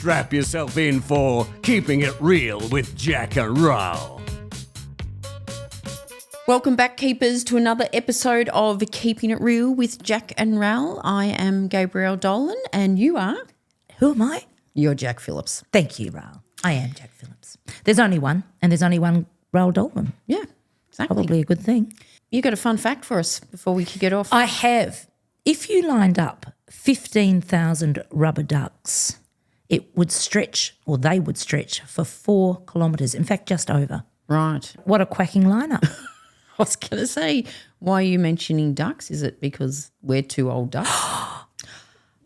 strap yourself in for Keeping It Real with Jac and Ral. Welcome back, keepers, to another episode of Keeping It Real with Jac and Ral. I am Gabrielle Dolan, and you are? Who am I? You're Jac Phillips. Thank you, Ral. I am Jac Phillips. There's only one, and there's only one Ral Dolan. Yeah, exactly. Probably a good thing. You got a fun fact for us before we kick it off? I have. If you lined up 15,000 rubber ducks, it would stretch, or they would stretch, for 4 kilometres. In fact, just over. Right. What a quacking lineup. I was going to say, why are you mentioning ducks? Is it because we're two old ducks?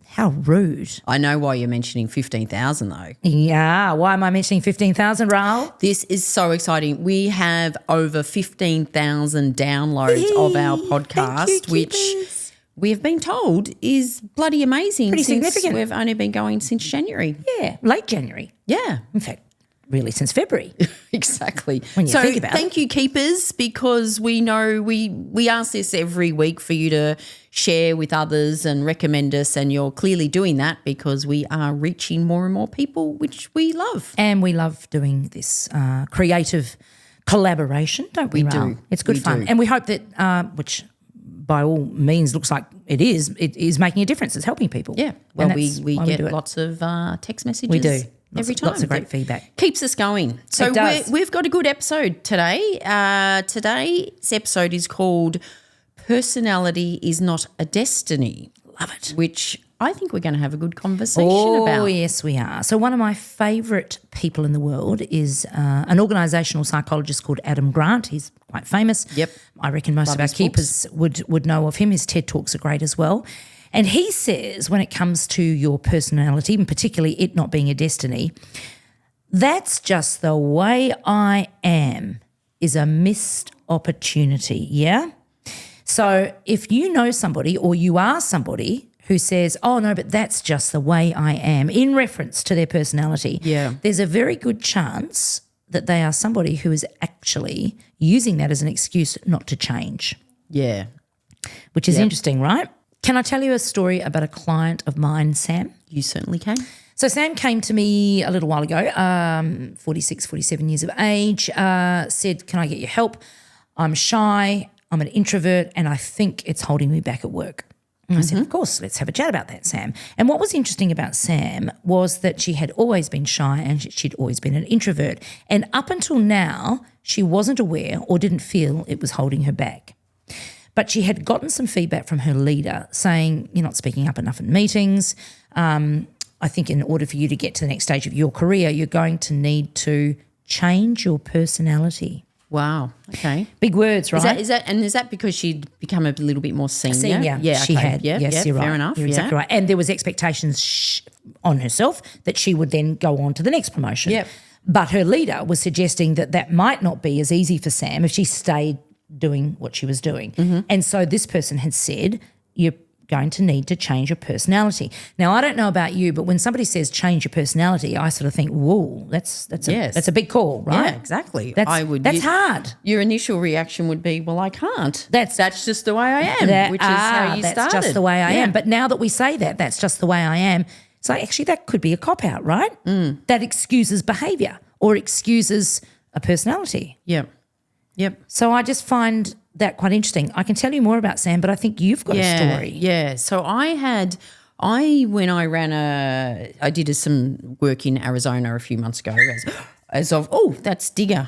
How rude. I know why you're mentioning 15,000 though. Yeah. Why am I mentioning 15,000, Ral? This is so exciting. We have over 15,000 downloads of our podcast, Thank you, which keepers. we have been told is bloody amazing. Pretty since significant. We've only been going since January. Yeah, late January. Yeah. In fact, really since February. Exactly. When you think about thank you, keepers, because we know we ask this every week for you to share with others and recommend us, and you're clearly doing that because we are reaching more and more people, which we love. And we love doing this creative collaboration, don't we, Ral? do. It's good We fun. do. And we hope that, which by all means looks like it is making a difference. It's helping people. Yeah. Well, And we that's why get do it. lots of text messages. We do. Every time. Lots of great feedback. Keeps us going. So It does. we've got a good episode today. Today's episode is called Personality is Not a Destiny. Love it. Which I think we're going to have a good conversation Oh, about. yes, we are. So one of my favourite people in the world is an organisational psychologist called Adam Grant. He's quite famous. Yep. I reckon most Love of our his keepers would know of him. His TED Talks are great as well. And he says when it comes to your personality, and particularly it not being a destiny, that's just the way I am is a missed opportunity, yeah? So if you know somebody or you are somebody who says, oh, no, but that's just the way I am, in reference to their personality, Yeah. there's a very good chance that they are somebody who is actually using that as an excuse not to change, Yeah. which is interesting, right? Can I tell you a story about a client of mine, Sam? You certainly can. So Sam came to me a little while ago, 46, 47 years of age, said, can I get your help? I'm shy, I'm an introvert, and I think it's holding me back at work. And I said, of course, let's have a chat about that, Sam. And what was interesting about Sam was that she had always been shy and she'd always been an introvert. And up until now, she wasn't aware or didn't feel it was holding her back. But she had gotten some feedback from her leader saying, you're not speaking up enough in meetings. I think in order for you to get to the next stage of your career, you're going to need to change your personality. Wow. Okay. Big words, right? Is that because she'd become a little bit more senior? Senior. Yeah, she okay. had. Yeah, yes, yeah, you're right. fair enough. You're exactly right. And there was expectations on herself that she would then go on to the next promotion. Yep. But her leader was suggesting that might not be as easy for Sam if she stayed doing what she was doing. And so this person had said, you're going to need to change your personality. Now, I don't know about you, but when somebody says change your personality, I sort of think, whoa, that's a big call, right? Yeah, exactly. That's hard. Your initial reaction would be, well, I can't. That's just the way I am, which is how you that's started. just the way I Yeah. am. But now that we say that's just the way I am, it's like actually that could be a cop-out, right? That excuses behaviour or excuses a personality. Yep. So I just find that quite interesting. I can tell you more about Sam, but I think you've got a story. Yeah. So I did some work in Arizona a few months ago that's Digger.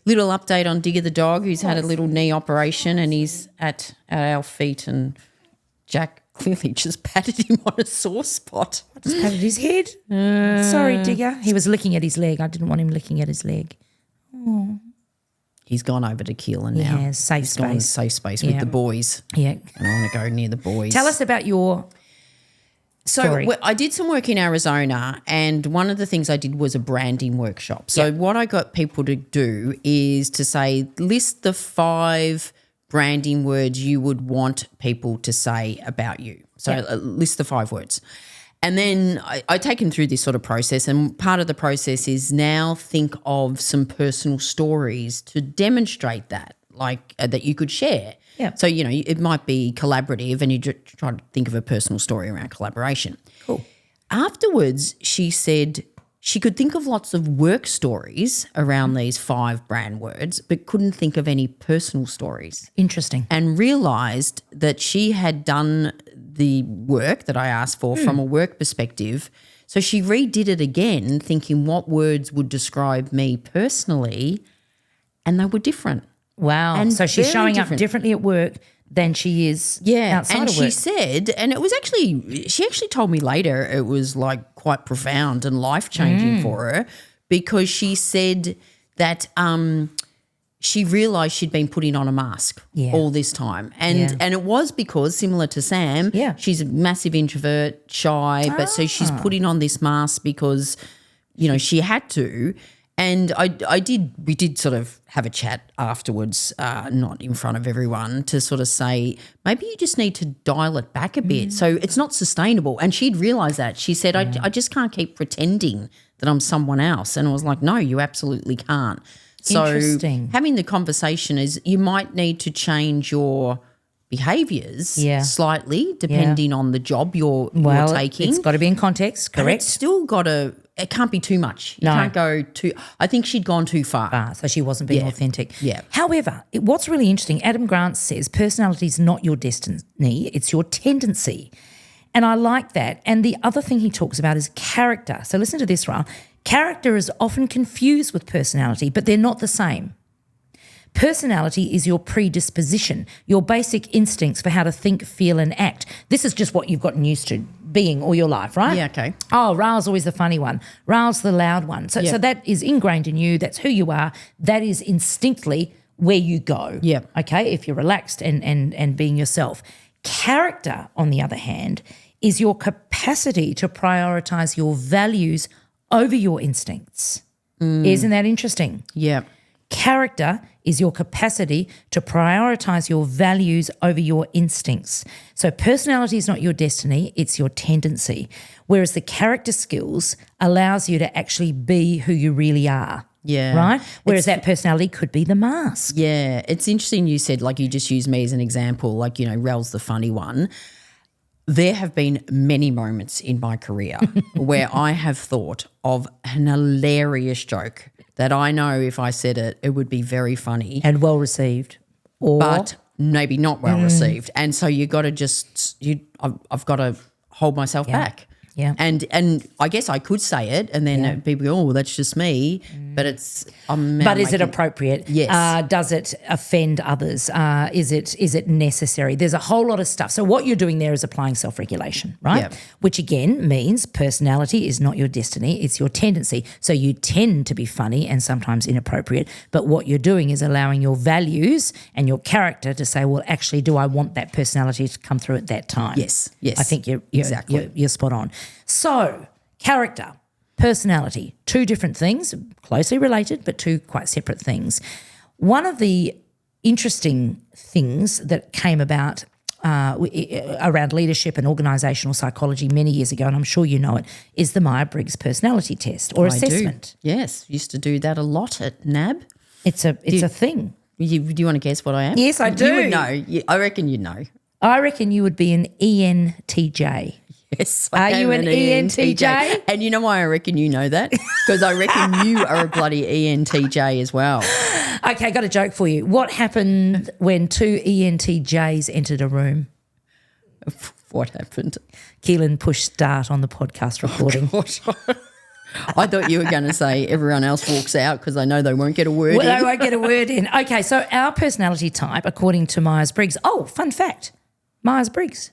Little update on Digger the dog, who's had a little knee operation and he's at our feet, and Jac clearly just patted him on a sore spot. I just patted his head. Sorry, Digger. He was licking at his leg. I didn't want him licking at his leg. He's gone over to Keehlan now. Yeah, safe He's gone space. safe space Yeah. with the boys. Yeah. And I want to go near the boys. Tell us about your story. I did some work in Arizona, and one of the things I did was a branding workshop. So what I got people to do is to say, list the 5 branding words you would want people to say about you. So list the 5 words. And then I take them through this sort of process, and part of the process is now think of some personal stories to demonstrate that, like that you could share. Yeah. So, it might be collaborative, and you try to think of a personal story around collaboration. Cool. afterwards, she said she could think of lots of work stories around these 5 brand words, but couldn't think of any personal stories. Interesting. And realised that she had done the work that I asked for from a work perspective. So she redid it again, thinking what words would describe me personally, and they were different. Wow. And so she's very showing up different. differently at work than she is outside and of work. she said, and it was actually, she actually told me later it was like quite profound and life-changing for her, because she said that she realised she'd been putting on a mask all this time. And it was because, similar to Sam, she's a massive introvert, shy, but so she's putting on this mask because, you know, she had to. And we did sort of have a chat afterwards, not in front of everyone, to sort of say maybe you just need to dial it back a bit. So it's not sustainable. And she'd realised that. She said, I just can't keep pretending that I'm someone else. And I was like, no, you absolutely can't. So Interesting. having the conversation is you might need to change your behaviours slightly depending on the job you're taking. It's got to be in context, But correct? it's still got to – it can't be too much. You can't go too – I think she'd gone too far. So she wasn't being authentic. Yeah. However, what's really interesting, Adam Grant says personality is not your destiny, it's your tendency. And I like that. And the other thing he talks about is character. So listen to this, Ral. Character is often confused with personality, but they're not the same. Personality is your predisposition, your basic instincts for how to think, feel and act. This is just what you've gotten used to being all your life, right? Yeah, okay. Oh, Ral's always the funny one. Ral's the loud one. So that is ingrained in you. That's who you are. That is instinctively where you go. Yeah. Okay, if you're relaxed and being yourself. Character, on the other hand, is your capacity to prioritise your values over your instincts. Isn't that interesting? Yeah. Character is your capacity to prioritise your values over your instincts. So personality is not your destiny, it's your tendency. Whereas the character skills allows you to actually be who you really are. Yeah. Right? Whereas that personality could be the mask. Yeah. It's interesting you said, like you just used me as an example, like, you know, Rel's the funny one. There have been many moments in my career where I have thought of an hilarious joke that I know if I said it, it would be very funny. And well received. But maybe not well received. And so you got to just I've got to hold myself back. Yeah. And I guess I could say it and then people go, oh, well, that's just me. But it's But is it appropriate? Yes. Does it offend others? Is it necessary? There's a whole lot of stuff. So what you're doing there is applying self-regulation, right? Yeah. Which again means personality is not your destiny, it's your tendency. So you tend to be funny and sometimes inappropriate, but what you're doing is allowing your values and your character to say, well, actually, do I want that personality to come through at that time? Yes. I think you're Exactly. you're spot on. So character, personality, two different things, closely related, but two quite separate things. One of the interesting things that came about around leadership and organisational psychology many years ago, and I'm sure you know it, is the Myer Briggs personality test or assessment. I do. Yes. Used to do that a lot at NAB. It's a thing. Do you want to guess what I am? Yes, I do. You would know. I reckon you'd know. I reckon you would be an ENTJ. Yes. Are you an ENTJ? And you know why I reckon you know that? Because I reckon you are a bloody ENTJ as well. Okay, got a joke for you. What happened when two ENTJs entered a room? What happened? Keehlan pushed start on the podcast recording. I thought you were going to say everyone else walks out because I know they won't get a word in. They won't get a word in. Okay, so our personality type, according to Myer Briggs. Oh, fun fact, Myer Briggs.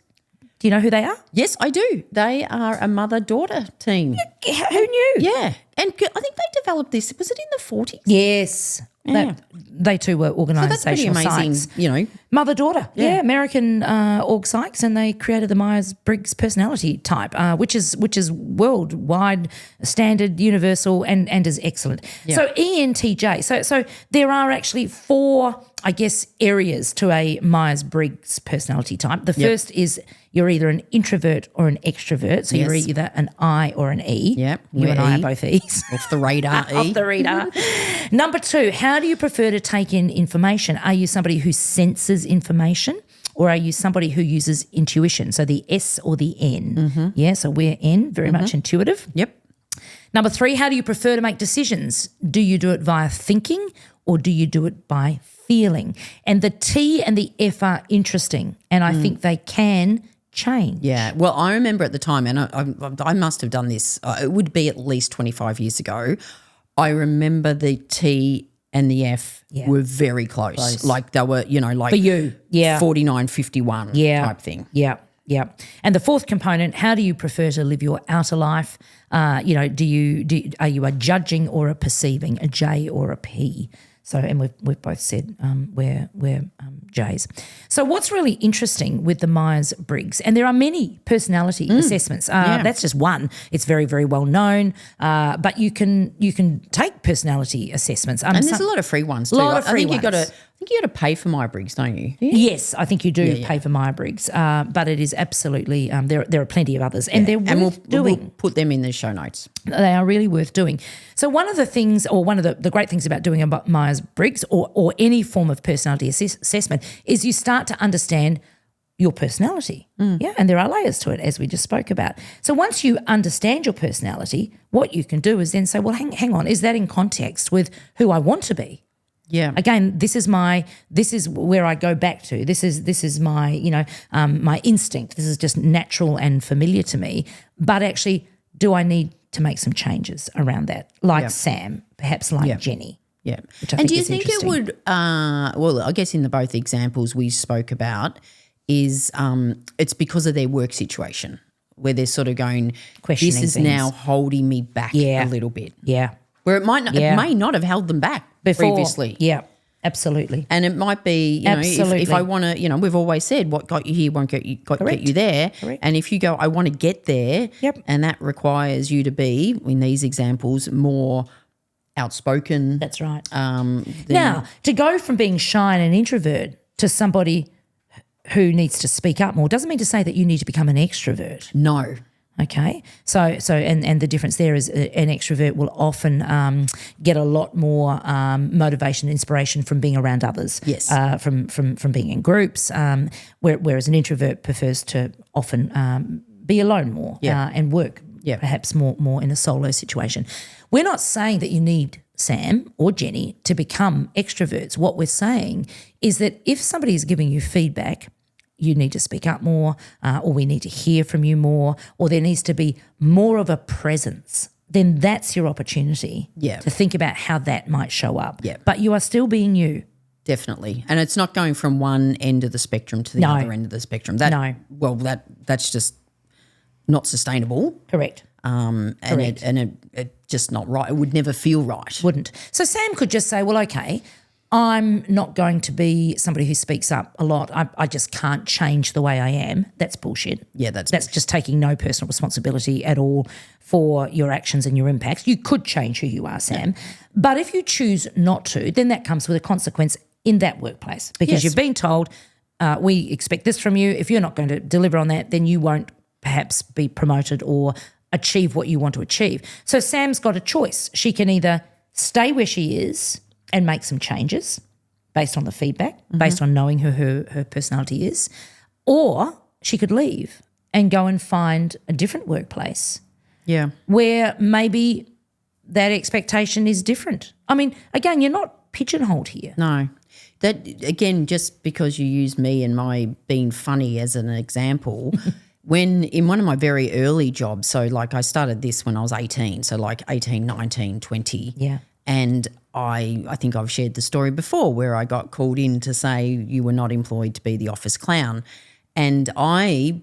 Do you know who they are? Yes, I do. They are a mother-daughter team. Who knew? Yeah. And I think they developed this. Was it in the 40s? Yes. Yeah. They too were So that's pretty organisational amazing, psychs. you know. Mother-daughter, American org psychs, and they created the Myers-Briggs personality type, which is worldwide, standard, universal, and is excellent. Yeah. So ENTJ, so there are actually 4, I guess, areas to a Myers-Briggs personality type. The first is you're either an introvert or an extrovert, so you're either an I or an E. Yep, You we're and I are E. both E's. Off the radar, E. Off the radar. Number 2, how do you prefer to take in information? Are you somebody who senses information or are you somebody who uses intuition? So the S or the N. Yeah, so we're N, very much intuitive. Yep. Number 3, how do you prefer to make decisions? Do you do it via thinking or do you do it by feeling? And the T and the F are interesting, and I think they can change. Yeah. Well, I remember at the time, and I must have done this, it would be at least 25 years ago. I remember the T and the F were very close. Like they were, like For you, 49-51 type thing. Yeah. Yeah. And the 4th component, how do you prefer to live your outer life? Are you a judging or a perceiving, a J or a P? So, and we've both said we're J's. So what's really interesting with the Myer Briggs, and there are many personality assessments. That's just one. It's very, very well known, but you can take personality assessments. And there's a lot of free ones too. I think you got to pay for Myer Briggs, don't you? Yes, I think you do pay for Myer Briggs, but it is absolutely there are plenty of others, and they're worth doing. We'll put them in the show notes. They are really worth doing. So one of the things, or one of the great things about doing a Myer Briggs or any form of personality assessment is you start to understand your personality. Yeah, and there are layers to it, as we just spoke about. So once you understand your personality, what you can do is then say, well, hang on, is that in context with who I want to be? Yeah. Again, this is where I go back to. This is my, my instinct. This is just natural and familiar to me. But actually, do I need to make some changes around that? Like Sam, perhaps like Jenny. Yeah. And do you think it would, well, I guess in the both examples we spoke about is it's because of their work situation where they're sort of going, questioning this is things. Now holding me back a little bit. Yeah. Where it may not have held them back previously. Yeah, absolutely. And it might be, if I want to, we've always said what got you here won't get you there. Correct. And if you go, I want to get there, and that requires you to be, in these examples, more outspoken. That's right. Now, to go from being shy and an introvert to somebody who needs to speak up more doesn't mean to say that you need to become an extrovert. No. Okay, so and the difference there is an extrovert will often get a lot more motivation and inspiration from being around others. Yes, from being in groups. Whereas an introvert prefers to often be alone more and work perhaps more in a solo situation. We're not saying that you need Sam or Jenny to become extroverts. What we're saying is that if somebody is giving you feedback, you need to speak up more, or we need to hear from you more, or there needs to be more of a presence, then that's your opportunity to think about how that might show up. Yeah. But you are still being you. Definitely. And it's not going from one end of the spectrum to the other end of the spectrum. That's just not sustainable. Correct. And it just not right. It would never feel right. Wouldn't. So Sam could just say, well, okay, I'm not going to be somebody who speaks up a lot. I just can't change the way I am. That's bullshit. Yeah, that's just taking no personal responsibility at all for your actions and your impacts. You could change who you are, Sam. But if you choose not to, then that comes with a consequence in that workplace because you've been told, we expect this from you. If you're not going to deliver on that, then you won't perhaps be promoted or achieve what you want to achieve. So Sam's got a choice. She can either stay where she is and make some changes based on the feedback, based on knowing who her personality is, or she could leave and go and find a different workplace where maybe that expectation is different. I mean, again, you're not pigeonholed here. No. That, again, just because you use me and my being funny as an example, when in one of my very early jobs, so like I started this when I was 18, so like 18, 19, 20. Yeah. And I think I've shared the story before where I got called in to say you were not employed to be the office clown. And I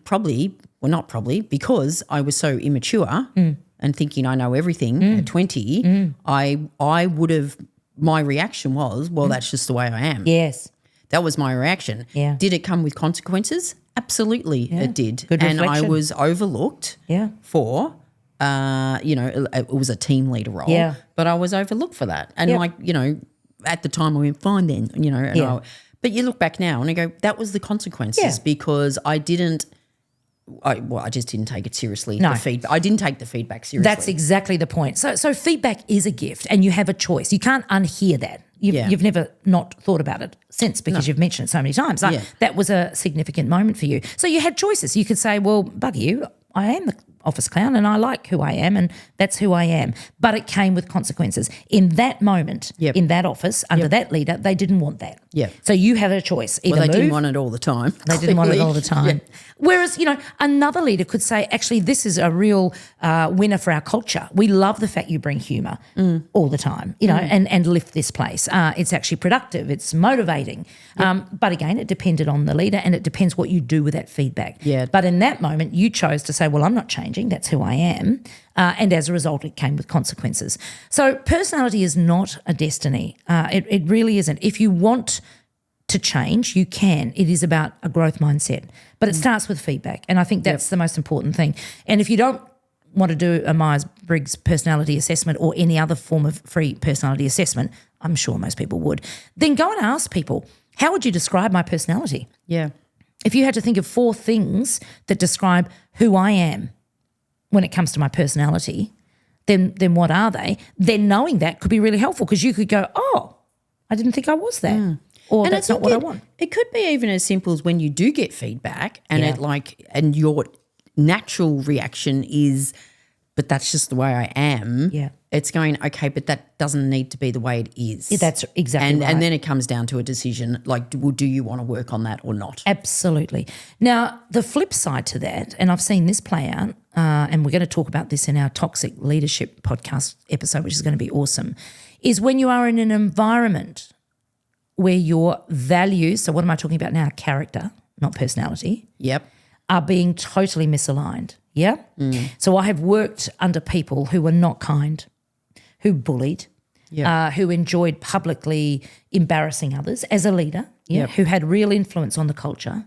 because I was so immature and thinking I know everything at 20, I would have, my reaction was, well, that's just the way I am. Yes. That was my reaction. Yeah. Did it come with consequences? Absolutely it did. Good reflection. And I was overlooked for it was a team leader role. Yeah. But I was overlooked for that. And at the time I went, fine then, but you look back now and I go, that was the consequences because I just didn't take it seriously. No. I didn't take the feedback seriously. That's exactly the point. So feedback is a gift and you have a choice. You can't unhear that. You've never not thought about it since because you've mentioned it so many times. Like, that was a significant moment for you. So you had choices. You could say, well, bugger you, I am the office clown and I like who I am and that's who I am. But it came with consequences. In that moment, in that office, under that leader, they didn't want that. Yeah. So you had a choice. Either Well, they didn't move, want it all the time. they didn't want it all the clearly. time. Whereas, another leader could say, actually, this is a real winner for our culture. We love the fact you bring humour all the time, and lift this place. It's actually productive. It's motivating. But again, it depended on the leader and it depends what you do with that feedback. Yeah. But in that moment, you chose to say, well, I'm not changing. That's who I am. And as a result, it came with consequences. So personality is not a destiny. It really isn't. If you want to change, you can. It is about a growth mindset. But it starts with feedback. And I think that's the most important thing. And if you don't want to do a Myer Briggs personality assessment or any other form of free personality assessment, I'm sure most people would, then go and ask people, how would you describe my personality? Yeah. If you had to think of 4 things that describe who I am when it comes to my personality, then what are they? Then knowing that could be really helpful because you could go, oh, I didn't think I was that. Or And that's not what I want. It could be even as simple as when you do get feedback and and your natural reaction is, but that's just the way I am. Yeah. It's going, okay, but that doesn't need to be the way it is. Yeah, that's exactly right. And then it comes down to a decision like, well, do you want to work on that or not? Absolutely. Now, the flip side to that, and I've seen this play out, and we're going to talk about this in our Toxic Leadership podcast episode, which is going to be awesome, is when you are in an environment where your values, so what am I talking about now? Character, not personality, Yep. are being totally misaligned. Yeah? So I have worked under people who were not kind, who bullied, who enjoyed publicly embarrassing others as a leader, who had real influence on the culture,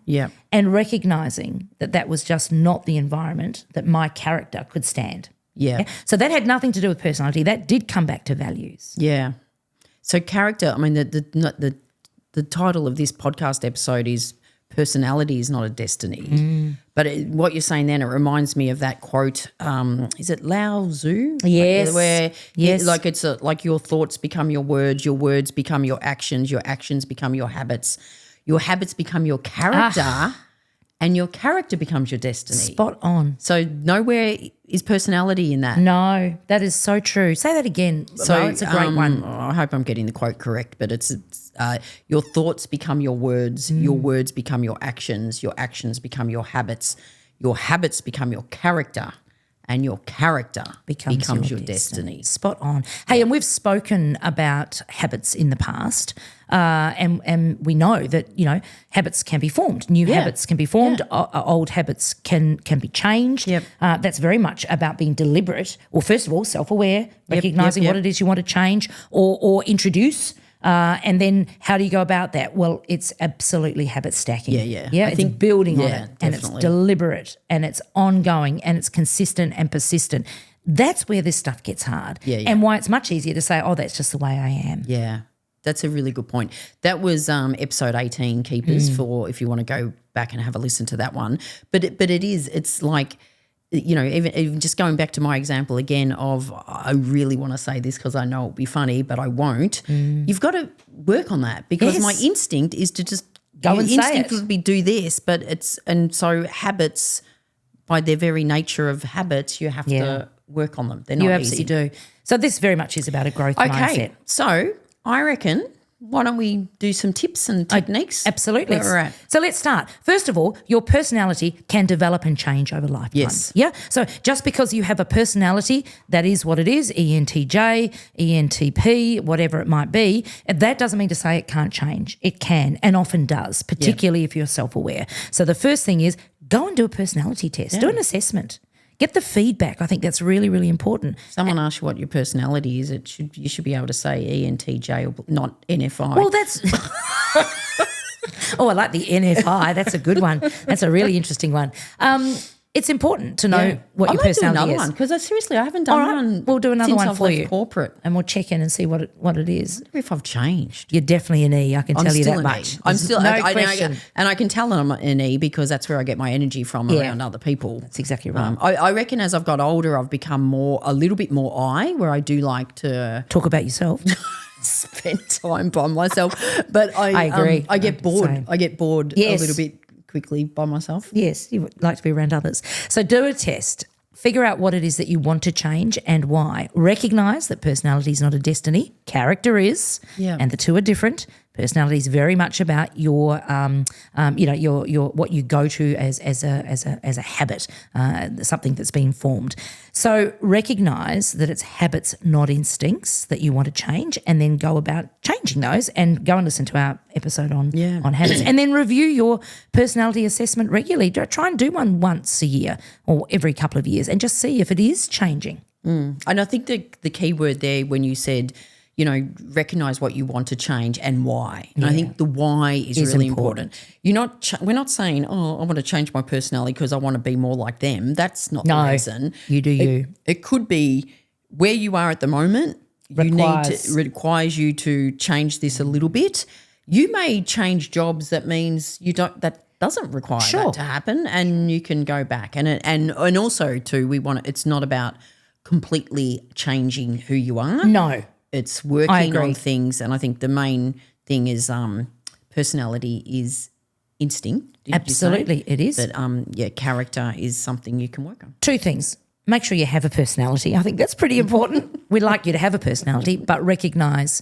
and recognising that was just not the environment that my character could stand. Yeah. So that had nothing to do with personality. That did come back to values. Yeah. So character, I mean, the title of this podcast episode is Personality is Not a Destiny. But what you're saying then, it reminds me of that quote, is it Lao Tzu? Yes. Like it's like your thoughts become your words become your actions become your habits become your character, and your character becomes your destiny. Spot on. So nowhere is personality in that. No, that is so true. Say that again. So it's a great one. I hope I'm getting the quote correct, but it's your thoughts become your words become your actions become your habits become your character, and your character becomes your destiny. Spot on. Hey, and we've spoken about habits in the past, and we know that, habits can be formed. New habits can be formed. Old habits can be changed. Yep. That's very much about being deliberate. Well, first of all, self-aware, recognising what it is you want to change or introduce. And then how do you go about that? Well, it's absolutely habit stacking. Yeah. I think building on it, definitely. and it's deliberate and it's ongoing and it's consistent and persistent. That's where this stuff gets hard. And why it's much easier to say, oh, that's just the way I am. Yeah, that's a really good point. That was episode 18, Keepers, for if you want to go back and have a listen to that one. But it's like, even just going back to my example again of, I really want to say this because I know it'll be funny, but I won't. You've got to work on that because my instinct is to just Go and say it. instinct would be do this, and so habits, by their very nature of habits, you have to work on them. They're not You easy. absolutely do. So this very much is about a growth mindset. So I reckon, why don't we do some tips and techniques? Absolutely. Where we're at. So let's start. First of all, your personality can develop and change over lifetime. Yes. Yeah. So just because you have a personality, that is what it is, ENTJ, ENTP, whatever it might be, that doesn't mean to say it can't change. It can and often does, particularly if you're self-aware. So the first thing is go and do a personality test. Do an assessment. Get the feedback. I think that's really, really important. Someone asks you what your personality is, you should be able to say ENTJ or not NFI. Well, that's oh, I like the NFI. That's a good one. That's a really interesting one. It's important to know what your personality another is. one because seriously, I haven't done one. We'll do another since one I've for left you. Corporate, and we'll check in and see what it is. I wonder if I've changed. You're definitely an E. I can tell you still that an much. E. I'm still no I question. and I can tell that I'm an E because that's where I get my energy from around other people. That's exactly right. I reckon as I've got older, I've become a little bit more I, where I do like to Talk about yourself. spend time by myself. But I agree. I get bored. Same. I get bored Yes. a little bit quickly by myself. Yes, you would like to be around others. So do a test. Figure out what it is that you want to change and why. Recognise that personality is not a destiny. Character is, and the two are different. Personality is very much about your what you go to as a habit, something that's been formed. So recognise that it's habits, not instincts, that you want to change, and then go about changing those. And go and listen to our episode on habits, and then review your personality assessment regularly. Try and do one once a year or every couple of years, and just see if it is changing. And I think the key word there when you said, recognise what you want to change and why. And I think the why is really important. You're not. We're not saying, "Oh, I want to change my personality because I want to be more like them." That's not the reason. You do you. It could be where you are at the moment. Requires you to change this a little bit. You may change jobs. That means you don't. That doesn't require that to happen, and you can go back. And also too, it's not about completely changing who you are. No. It's working on things, and I think the main thing is personality is instinct. Absolutely, it is. But character is something you can work on. Two things. Make sure you have a personality. I think that's pretty important. We'd like you to have a personality, but recognise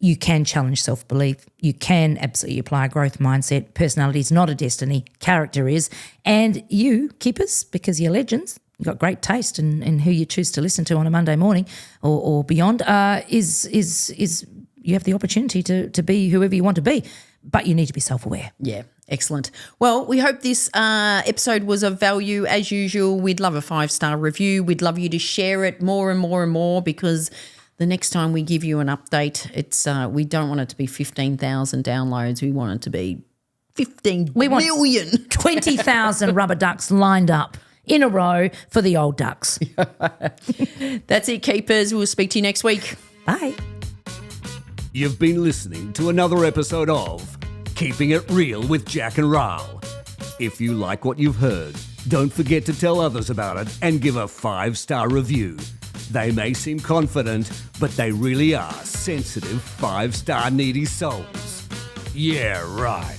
you can challenge self-belief. You can absolutely apply a growth mindset. Personality is not a destiny. Character is. And you, keepers, because you're legends, you've got great taste in who you choose to listen to on a Monday morning or beyond, is you have the opportunity to be whoever you want to be, but you need to be self-aware. Yeah, excellent. Well, we hope this episode was of value. As usual, we'd love a 5-star review. We'd love you to share it more and more and more, because the next time we give you an update, it's we don't want it to be 15,000 downloads. We want it to be 15 million. 20,000 rubber ducks lined up in a row for the old ducks. That's it, keepers. We'll speak to you next week. Bye. You've been listening to another episode of Keeping It Real with Jac and Ral. If you like what you've heard, don't forget to tell others about it and give a 5-star review. They may seem confident, but they really are sensitive 5-star needy souls. Yeah, right.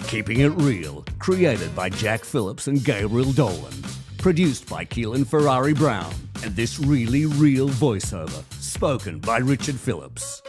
Keeping It Real, created by Jack Phillips and Gabriel Dolan. Produced by Keehlan Ferrari Brown. And this really real voiceover, spoken by Richard Phillips.